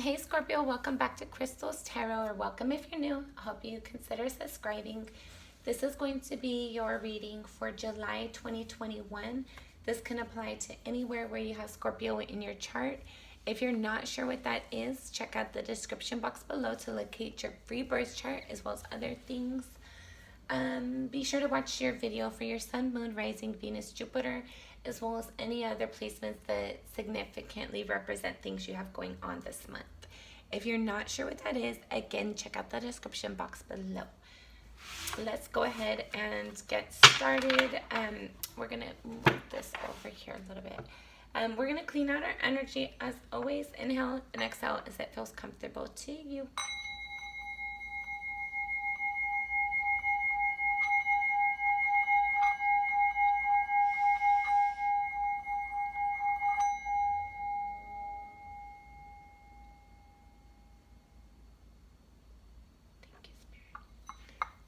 Hey Scorpio, welcome back to Crystal's Tarot, or welcome if you're new. I hope you consider subscribing. This is going to be your reading for July 2021. This can apply to anywhere where you have Scorpio in your chart. If you're not sure what that is, check out the description box below to locate your free birth chart as well as other things. Be sure to watch your video for your Sun, Moon, Rising, Venus, Jupiter, as well as any other placements that significantly represent things you have going on this month. If you're not sure what that is, again, check out the description box below. Let's go ahead and get started. We're going to move this over here a little bit. We're going to clean out our energy as always. Inhale and exhale as it feels comfortable to you.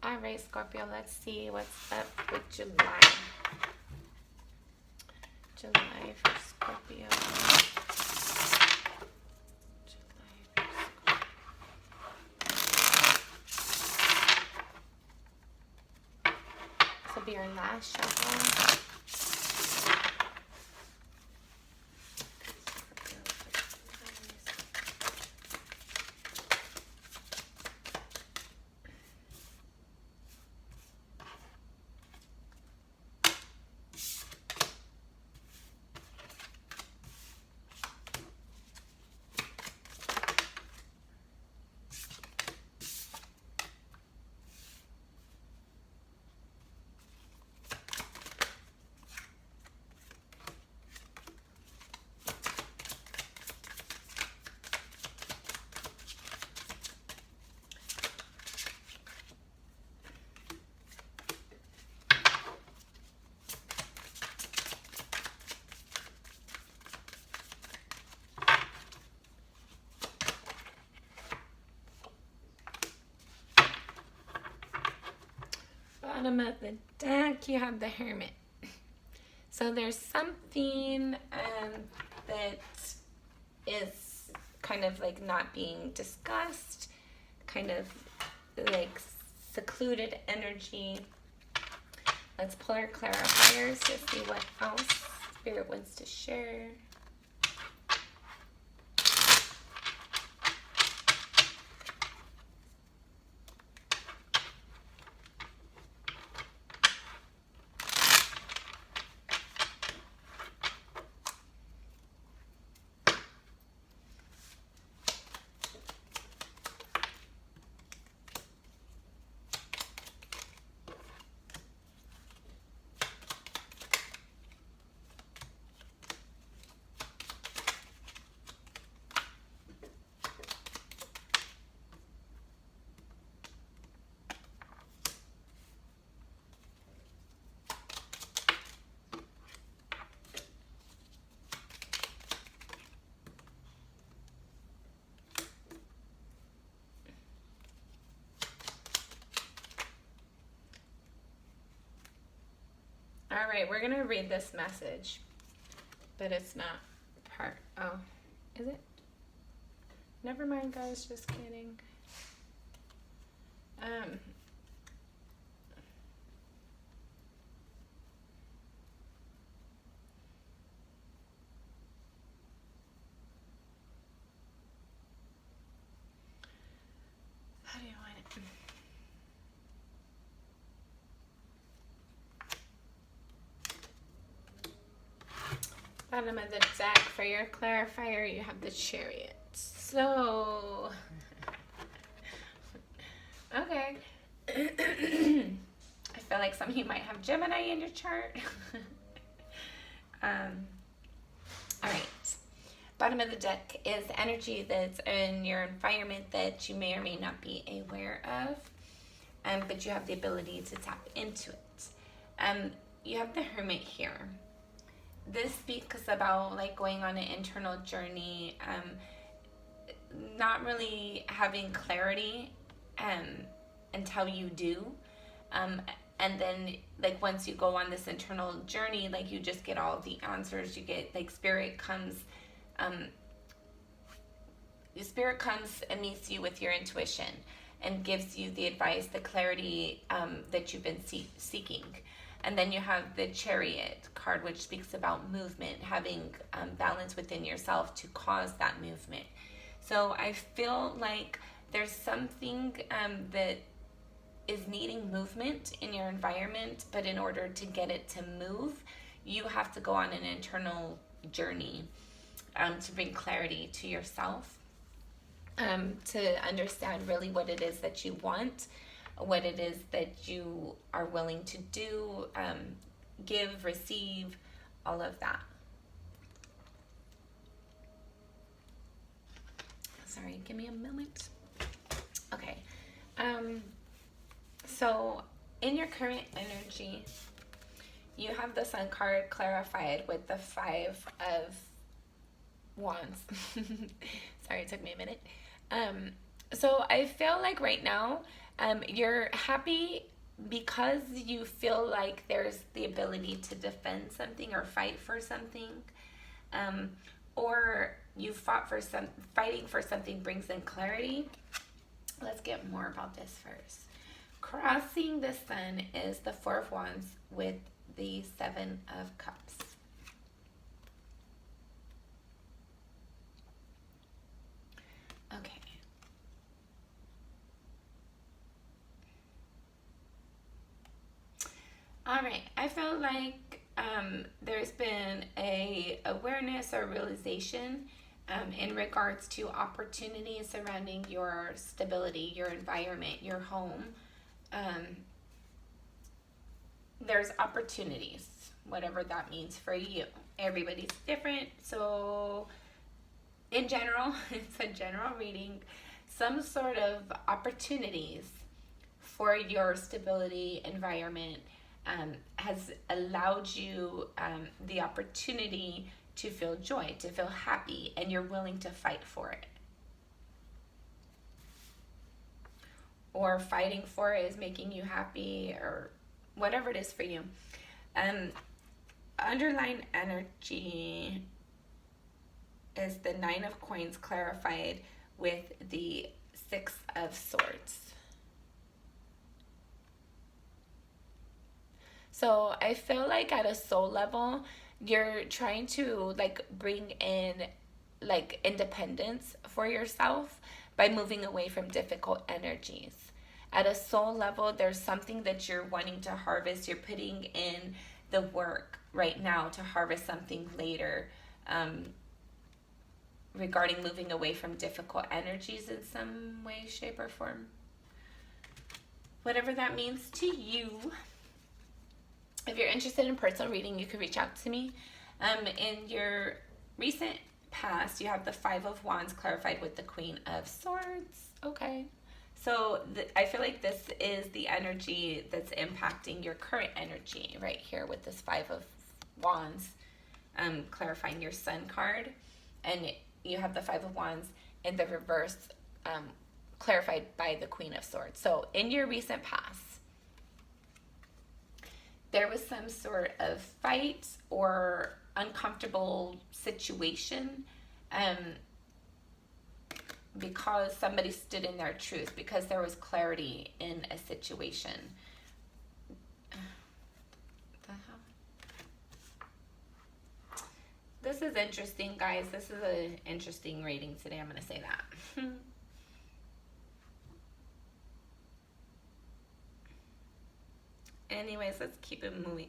All right, Scorpio, let's see what's up with July. July for Scorpio. This will be our last shuffle. Bottom of the deck, you have the Hermit. So there's something that is kind of like not being discussed, kind of like secluded energy. Let's pull our clarifiers to see what else Spirit wants to share. All right, we're going to read this message, but it's not part. Oh, is it? Never mind, guys. Just kidding. How do you want it? Bottom of the deck for your clarifier, you have the Chariot. So, okay. I feel like some of you might have Gemini in your chart. All right. Bottom of the deck is energy that's in your environment that you may or may not be aware of, but you have the ability to tap into it. You have the Hermit here. This speaks about like going on an internal journey, not really having clarity until you do. And then like once you go on this internal journey, like you just get all the answers. You get like Spirit comes the Spirit comes and meets you with your intuition and gives you the advice, the clarity that you've been seeking. And then you have the Chariot card, which speaks about movement, having balance within yourself to cause that movement. So I feel like there's something that is needing movement in your environment, but in order to get it to move, you have to go on an internal journey to bring clarity to yourself, to understand really what it is that you want, what it is that you are willing to do, give, receive, all of that. Sorry, give me a moment. Okay. So in your current energy, you have the Sun card clarified with the 5 of Wands. Sorry, it took me a minute. So I feel like right now, you're happy because you feel like there's the ability to defend something or fight for something, or you fighting for something brings in clarity. Let's get more about this first. Crossing the Sun is the 4 of Wands with the 7 of Cups. Okay. All right. I feel like there's been a awareness or realization in regards to opportunities surrounding your stability, your environment, your home. There's opportunities, whatever that means for you. Everybody's different. So in general, it's a general reading, some sort of opportunities for your stability environment has allowed you the opportunity to feel joy, to feel happy, and you're willing to fight for it. Or fighting for it is making you happy, or whatever it is for you. Underlying energy is the 9 of Coins clarified with the 6 of Swords. So I feel like at a soul level, you're trying to like bring in like independence for yourself by moving away from difficult energies. At a soul level, there's something that you're wanting to harvest. You're putting in the work right now to harvest something later, regarding moving away from difficult energies in some way, shape, or form. Whatever that means to you. If you're interested in personal reading, you can reach out to me. In your recent past, you have the 5 of Wands clarified with the Queen of Swords. Okay. So I feel like this is the energy that's impacting your current energy right here with this 5 of Wands, clarifying your Sun card. And you have the 5 of Wands in the reverse, clarified by the Queen of Swords. So in your recent past, there was some sort of fight or uncomfortable situation because somebody stood in their truth, because there was clarity in a situation. This is interesting, guys. This is an interesting reading today. I'm going to say that. Anyways, let's keep it moving.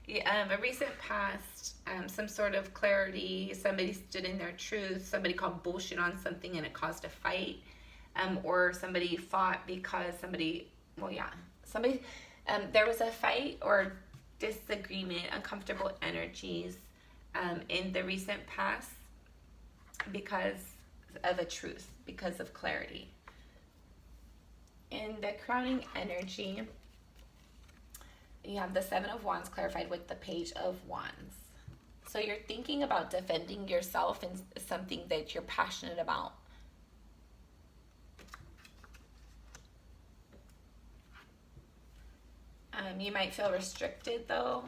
A recent past, some sort of clarity, somebody stood in their truth, somebody called bullshit on something and it caused a fight, or somebody fought because there was a fight or disagreement, uncomfortable energies in the recent past because of a truth, because of clarity. In the crowning energy, you have the 7 of Wands clarified with the Page of Wands. So you're thinking about defending yourself in something that you're passionate about. You might feel restricted though,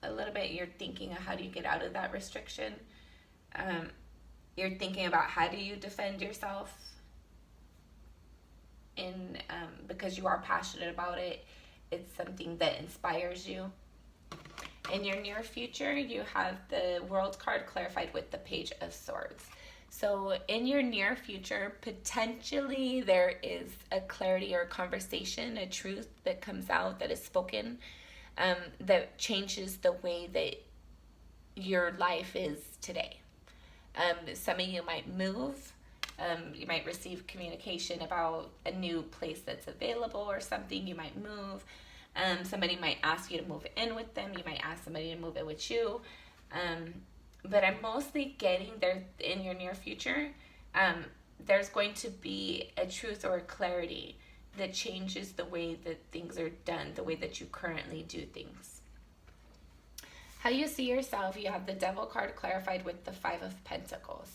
a little bit. You're thinking of how do you get out of that restriction. you're thinking about how do you defend yourself in because you are passionate about it. It's something that inspires you. In your near future, you have the World card clarified with the Page of Swords. So in your near future, potentially there is a clarity or a conversation, a truth that comes out, that is spoken, that changes the way that your life is today. Some of you might move. You might receive communication about a new place that's available or something. You might move. Somebody might ask you to move in with them. You might ask somebody to move in with you. But I'm mostly getting there in your near future. There's going to be a truth or a clarity that changes the way that things are done, the way that you currently do things. How you see yourself, you have the Devil card clarified with the Five of Pentacles.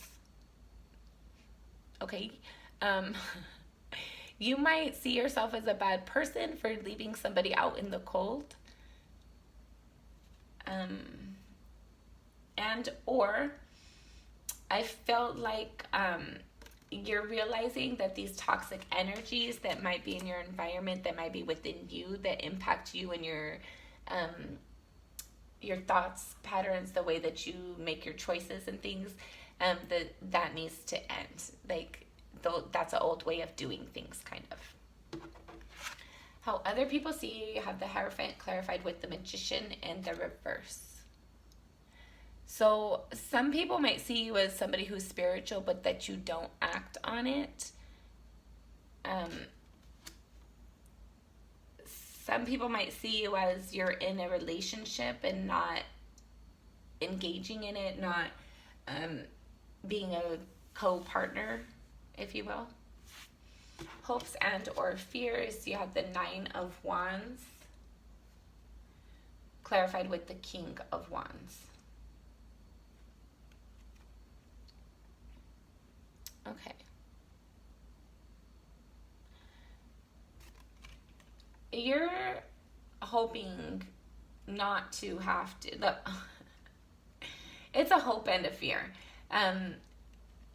Okay. You might see yourself as a bad person for leaving somebody out in the cold. And or I felt like you're realizing that these toxic energies that might be in your environment, that might be within you, that impact you and your thoughts patterns, the way that you make your choices and things, that needs to end. Like, that's an old way of doing things, kind of. How other people see you, you have the Hierophant clarified with the Magician and the reverse. So some people might see you as somebody who's spiritual, but that you don't act on it. Some people might see you as you're in a relationship and not engaging in it, not being a co-partner, if you will. Hopes and or fears, you have the Nine of Wands clarified with the King of Wands. Okay. You're hoping not to have to. It's a hope and a fear.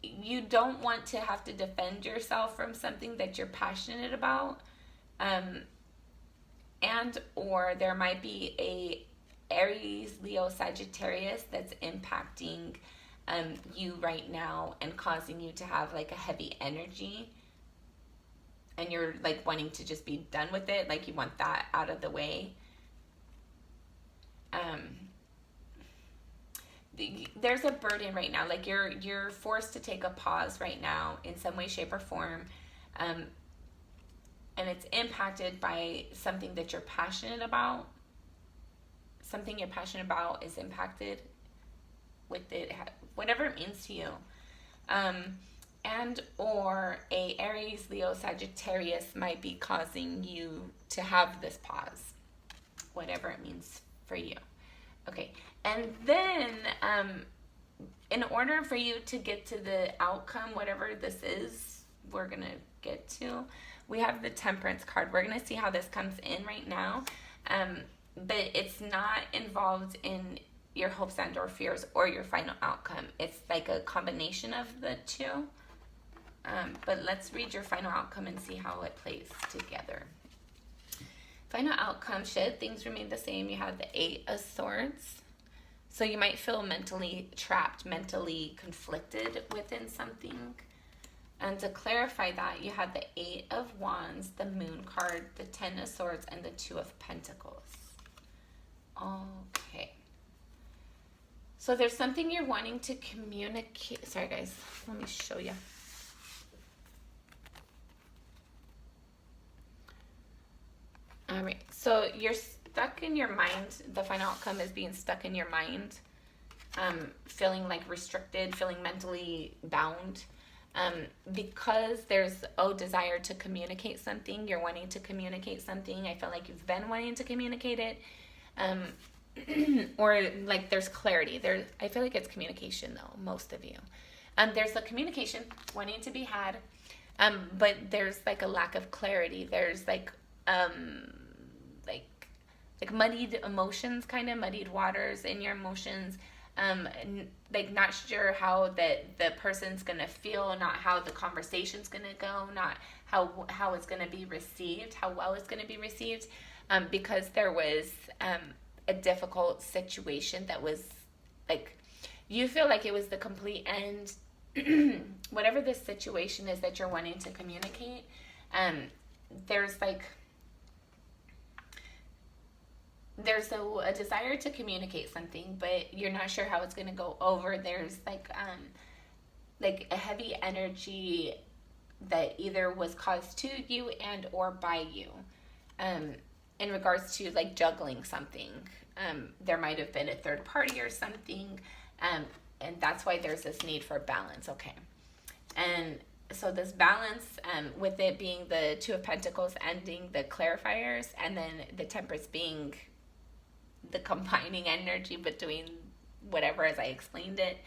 You don't want to have to defend yourself from something that you're passionate about. And or there might be a Aries, Leo, Sagittarius that's impacting you right now and causing you to have like a heavy energy, and you're like wanting to just be done with it, like you want that out of the way. There's a burden right now, like you're forced to take a pause right now in some way, shape, or form, and it's impacted by something that you're passionate about. Something you're passionate about is impacted with it, whatever it means to you. And or a Aries, Leo, Sagittarius might be causing you to have this pause, whatever it means for you. Okay, and then in order for you to get to the outcome, whatever this is, we're going to get to, we have the Temperance card. We're going to see how this comes in right now, but it's not involved in your hopes and or fears or your final outcome. It's like a combination of the two. But let's read your final outcome and see how it plays together. Final outcome, should things remain the same, you have the Eight of Swords. So you might feel mentally trapped, mentally conflicted within something. And to clarify that, you have the Eight of Wands, the Moon card, the Ten of Swords, and the Two of Pentacles. Okay. So there's something you're wanting to communicate. Sorry, guys. Let me show you. All right. So you're stuck in your mind. The final outcome is being stuck in your mind, feeling like restricted, feeling mentally bound. Because there's a desire to communicate something. You're wanting to communicate something. I feel like you've been wanting to communicate it. Or like there's clarity. I feel like it's communication though, most of you. There's a communication wanting to be had, but there's like a lack of clarity. There's like muddied emotions, kind of muddied waters in your emotions. like not sure how the person's gonna feel, not how the conversation's gonna go, not how it's gonna be received, how well it's gonna be received, because there was a difficult situation that was like, you feel like it was the complete end. Whatever this situation is that you're wanting to communicate, there's like, there's a desire to communicate something, but you're not sure how it's going to go over. There's like a heavy energy that either was caused to you and or by you, in regards to like juggling something. There might have been a third party or something, and that's why there's this need for balance. Okay. And so this balance, with it being the Two of Pentacles ending the clarifiers, and then the Temperance being the combining energy between whatever, as I explained it.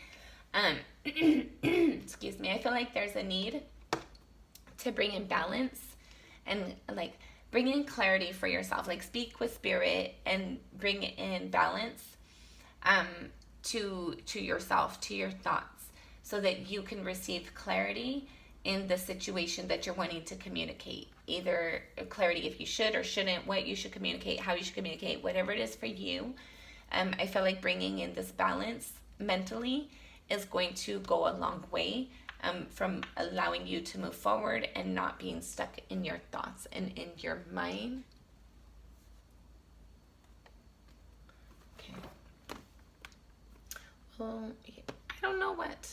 Excuse me. I feel like there's a need to bring in balance and like bring in clarity for yourself. Like speak with spirit and bring in balance to yourself, to your thoughts, so that you can receive clarity in the situation that you're wanting to communicate. Either clarity if you should or shouldn't, what you should communicate, how you should communicate, whatever it is for you. I feel like bringing in this balance mentally is going to go a long way, from allowing you to move forward and not being stuck in your thoughts and in your mind. Okay. Well, I don't know what.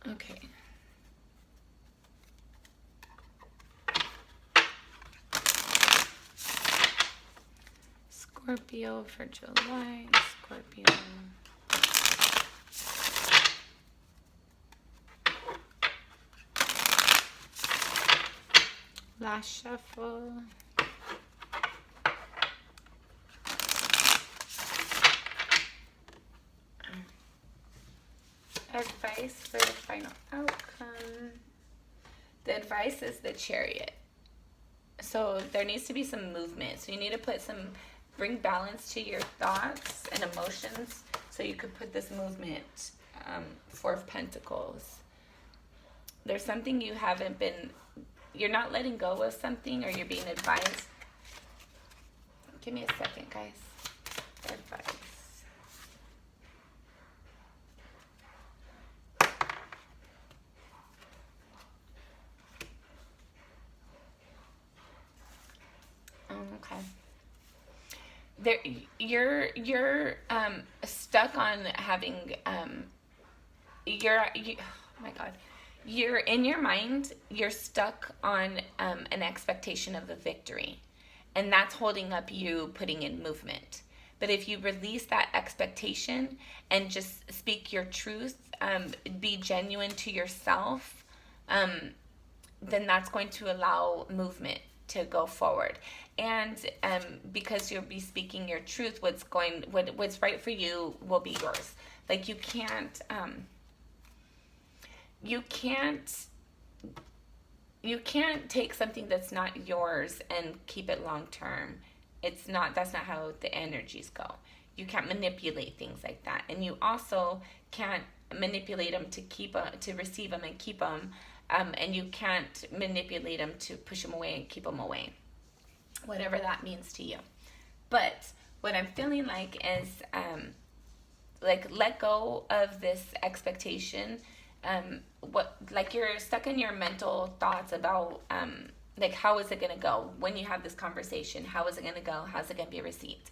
Okay. Scorpio for July. Scorpio. Last shuffle. Advice for the final outcome. The advice is the Chariot. So there needs to be some movement. So you need to bring balance to your thoughts and emotions, so you could put this movement. Four of Pentacles. There's something you're not letting go of something, or you're being advised. Give me a second, guys. Advice. Okay. You're stuck on having oh my God, you're in your mind, you're stuck on an expectation of a victory, and that's holding up you putting in movement. But if you release that expectation and just speak your truth, be genuine to yourself, then that's going to allow movement to go forward. And because you'll be speaking your truth, what's right for you will be yours. Like you can't take something that's not yours and keep it long term. That's not how the energies go. You can't manipulate things like that, and you also can't manipulate them to receive them and keep them. And you can't manipulate them to push them away and keep them away, whatever that means to you. But what I'm feeling like is let go of this expectation. You're stuck in your mental thoughts about how is it going to go when you have this conversation? How is it going to go? How's it going to be received?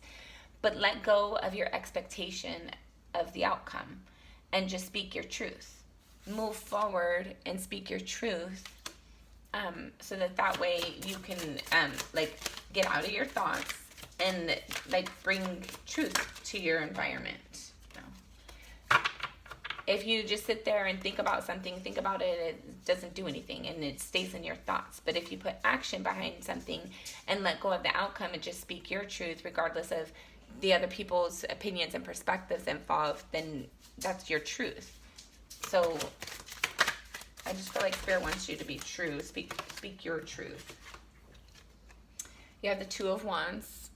But let go of your expectation of the outcome and just speak your truth. Move forward and speak your truth, so that way you can get out of your thoughts and bring truth to your environment. If you just sit there and think about something, it doesn't do anything and it stays in your thoughts. But if you put action behind something and let go of the outcome and just speak your truth, regardless of the other people's opinions and perspectives involved, then that's your truth. So I just feel like Spirit wants you to be true. Speak your truth. You have the Two of Wands.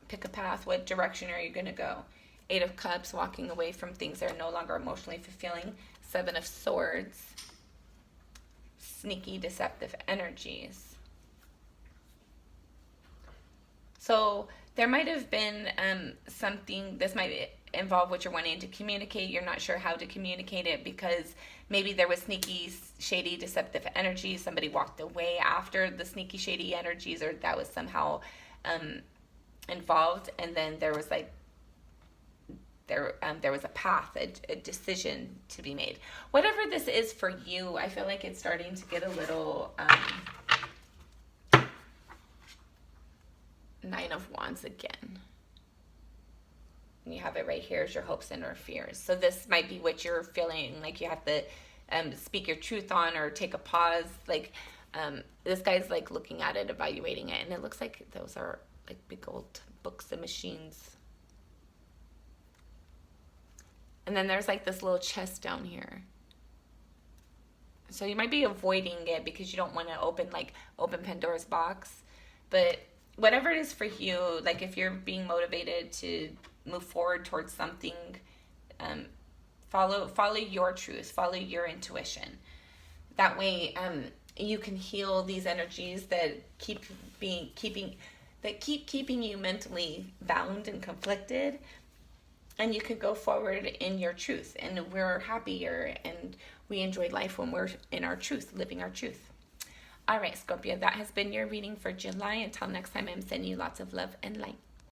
Pick a path. What direction are you going to go? Eight of Cups, walking away from things that are no longer emotionally fulfilling. Seven of Swords. Sneaky, deceptive energies. So there might have been something, this might involve what you're wanting to communicate. You're not sure how to communicate it because maybe there was sneaky, shady, deceptive energy. Somebody walked away after the sneaky, shady energies, or that was somehow involved. And then there was like, there was a path, a decision to be made. Whatever this is for you, I feel like it's starting to get a little... Nine of Wands again. And you have it right here as your hopes and or fears. So this might be what you're feeling like you have to speak your truth on, or take a pause. Like this guy's like looking at it, evaluating it, and it looks like those are like big old books and machines. And then there's like this little chest down here. So you might be avoiding it because you don't want to open Pandora's box. But whatever it is for you, like if you're being motivated to move forward towards something, follow your truth, follow your intuition. That way, you can heal these energies that keep keeping you mentally bound and conflicted, and you can go forward in your truth. And we're happier and we enjoy life when we're in our truth, living our truth. All right, Scorpio, that has been your reading for July. Until next time, I'm sending you lots of love and light.